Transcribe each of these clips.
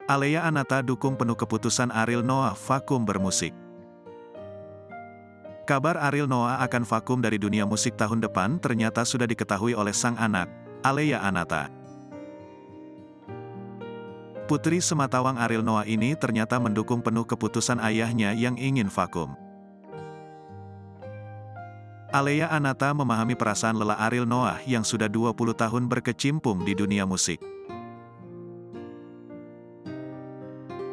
Alea Anata dukung penuh keputusan Ariel Noah vakum bermusik. Kabar Ariel Noah akan vakum dari dunia musik tahun depan ternyata sudah diketahui oleh sang anak, Alea Anata. Putri sematawang Ariel Noah ini ternyata mendukung penuh keputusan ayahnya yang ingin vakum. Alea Anata memahami perasaan lelah Ariel Noah yang sudah 20 tahun berkecimpung di dunia musik.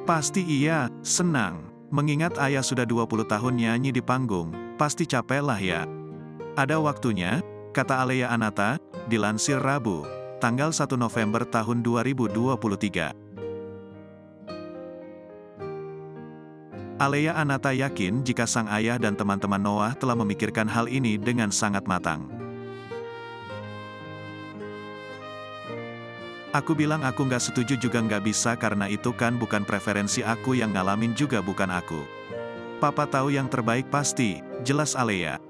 Pasti ia senang, mengingat ayah sudah 20 tahun nyanyi di panggung, pasti capek lah ya. Ada waktunya, kata Alea Anata, dilansir Rabu, tanggal 1 November tahun 2023. Alea Anata yakin jika sang ayah dan teman-teman Noah telah memikirkan hal ini dengan sangat matang. Aku bilang aku nggak setuju juga nggak bisa karena itu kan bukan preferensi aku yang ngalamin juga bukan aku. Papa tahu yang terbaik pasti, jelas Alea.